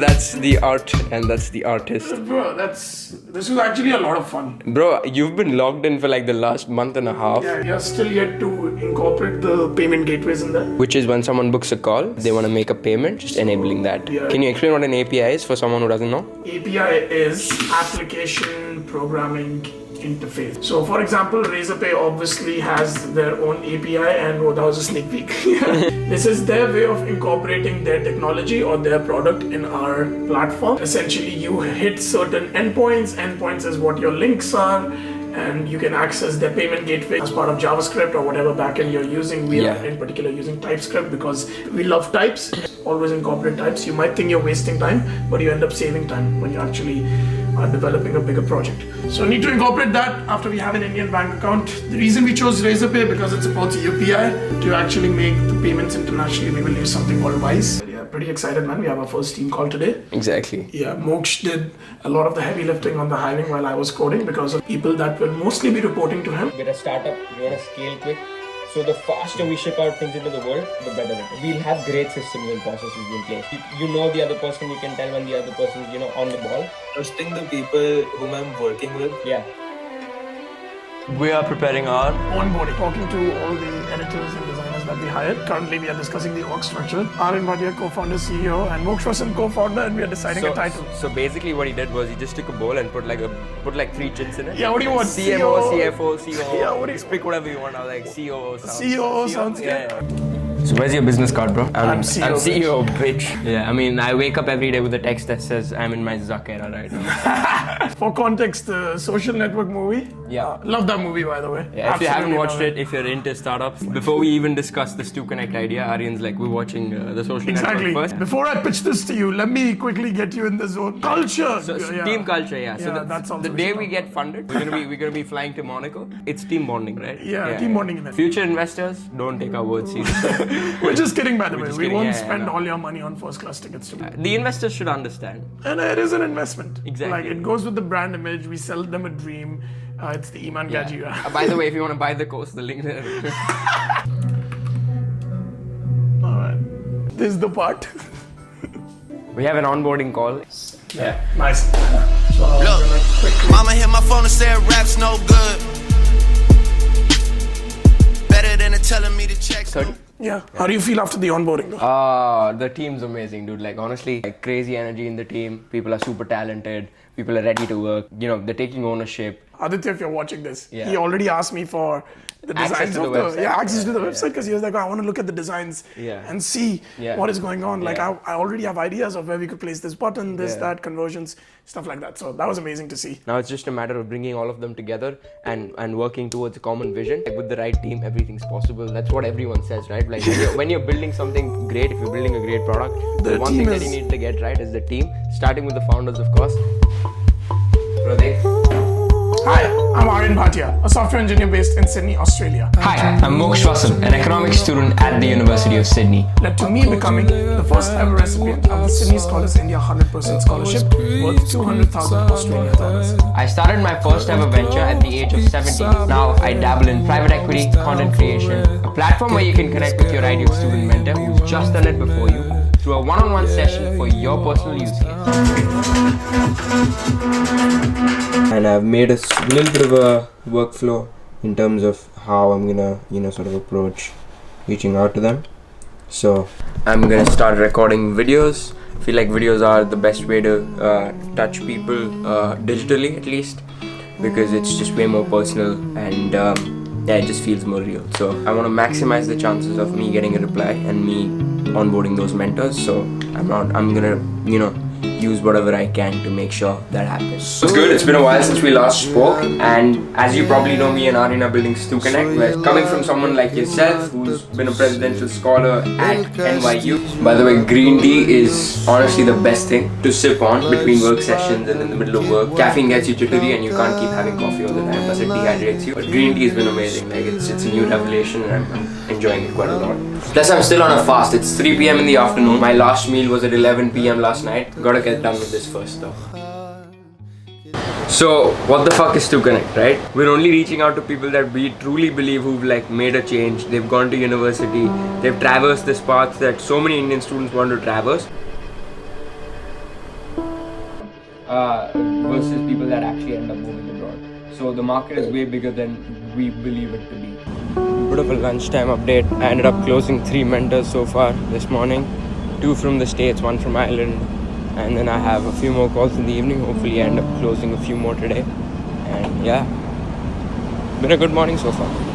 that's the art and that's the artist. Bro, this was actually a lot of fun. Bro, you've been logged in for like the last month and a half. Yeah, you're still yet to incorporate the payment gateways in there. Which is when someone books a call, they want to make a payment, just enabling that. Yeah. Can you explain what an API is for someone who doesn't know? API is application programming interface. So for example, Razorpay obviously has their own API, and that was a sneak peek. This is their way of incorporating their technology or their product in our platform. Essentially, you hit certain endpoints. Endpoints is what your links are, and you can access their payment gateway as part of JavaScript or whatever backend you're using. We are in particular using TypeScript because we love types. Always incorporate types. You might think you're wasting time, but you end up saving time when you actually are developing a bigger project. So need to incorporate that after we have an Indian bank account. The reason we chose Razorpay because it supports UPI. To actually make the payments internationally, we will use something called Wise. Yeah, pretty excited, man. We have our first team call today. Exactly. Yeah, Moksh did a lot of the heavy lifting on the hiring while I was coding because of people that will mostly be reporting to him. We're a startup, we want to scale quick. So the faster we ship out things into the world, the better it is. We'll have great systems and processes in place. You know the other person, you can tell when the other person is, on the ball. Trusting the people whom I'm working with. Yeah. We are preparing our onboarding, talking to all the editors and designers that we hired. Currently, we are discussing the org structure. Arun Bhatia, co-founder, CEO, and Moksh Vasan, co-founder, and we are deciding a title. So basically, what he did was he just took a bowl and put like 3 chits in it. Yeah, what do you want? CMO, CFO, COO. Yeah, what do you just pick whatever you want. I was like COO. COO sounds good. Yeah. So where's your business card, bro? I'm CEO, bitch. Yeah, I mean, I wake up every day with a text that says I'm in my Zuck era right now. For context, the Social Network movie. Yeah. Love that movie, by the way. Yeah, if you haven't watched it, if you're into startups, before we even discuss the StuKonnect idea, Aryan's like, we're watching the Social Network first. Before I pitch this to you, let me quickly get you in the zone. Culture. So team culture, yeah. So that's the day we get funded, we're gonna be flying to Monaco. It's team bonding, right? Yeah, team bonding event. Future investors, don't take our words seriously. We're just kidding, by the way. We won't spend all your money on first class tickets to the investors should understand. And it is an investment. Exactly. Like, it goes with the brand image. We sell them a dream. It's the Iman Gaji. By the way, if you want to buy the course, the link there. Alright. This is the part. We have an onboarding call. Yeah. Nice. So look, mama hit my phone and said rap's no good. Better than telling me to check. 30? Yeah. How do you feel after the onboarding though? The team's amazing, dude. Like, honestly, crazy energy in the team. People are super talented. People are ready to work. They're taking ownership. Aditya, if you're watching this, he already asked me for the designs of the access to the website because he was like, I want to look at the designs and see what is going on. Like, I already have ideas of where we could place this button, this, that, conversions, stuff like that. So that was amazing to see. Now it's just a matter of bringing all of them together and working towards a common vision. Like, with the right team, everything's possible. That's what everyone says, right? Like, when you're building something great, if you're building a great product, the one thing that you need to get right is the team, starting with the founders, of course. Hi, I'm Arun Bhatia, a software engineer based in Sydney, Australia. Hi, I'm Moksh Vasan, an economics student at the University of Sydney. Led to me becoming the first ever recipient of the Sydney Scholars India 100% scholarship worth 200,000 Australian dollars. I started my first ever venture at the age of 17. Now I dabble in private equity, content creation, a platform where you can connect with your ideal student mentor who's just done it before you through a one-on-one session for your personal use case. And I've made a little bit of a workflow in terms of how I'm gonna, sort of approach reaching out to them. So I'm gonna start recording videos. I feel like videos are the best way to touch people digitally, at least, because it's just way more personal and it just feels more real. So I want to maximize the chances of me getting a reply and me onboarding those mentors. So I'm gonna use whatever I can to make sure that happens. It's good. It's been a while since we last spoke, and as you probably know, me and Aryan are building StuKonnect. We're coming from someone like yourself who's been a presidential scholar at NYU. By the way, green tea is honestly the best thing to sip on between work sessions and in the middle of work. Caffeine gets you jittery and you can't keep having coffee all the time, plus it dehydrates you. But green tea has been amazing. Like, it's a new revelation and I'm enjoying it quite a lot. Plus, I'm still on a fast. It's 3 p.m. in the afternoon. My last meal was at 11 p.m. last night. Gotta get done with this first though. So, what the fuck is StuKonnect, right? We're only reaching out to people that we truly believe who've made a change. They've gone to university. They've traversed this path that so many Indian students want to traverse. versus people that actually end up moving abroad. So the market is way bigger than we believe it to be. Bit of a lunchtime update. I ended up closing 3 mentors so far this morning. 2 from the States, 1 from Ireland. And then I have a few more calls in the evening. Hopefully I end up closing a few more today. And yeah, been a good morning so far.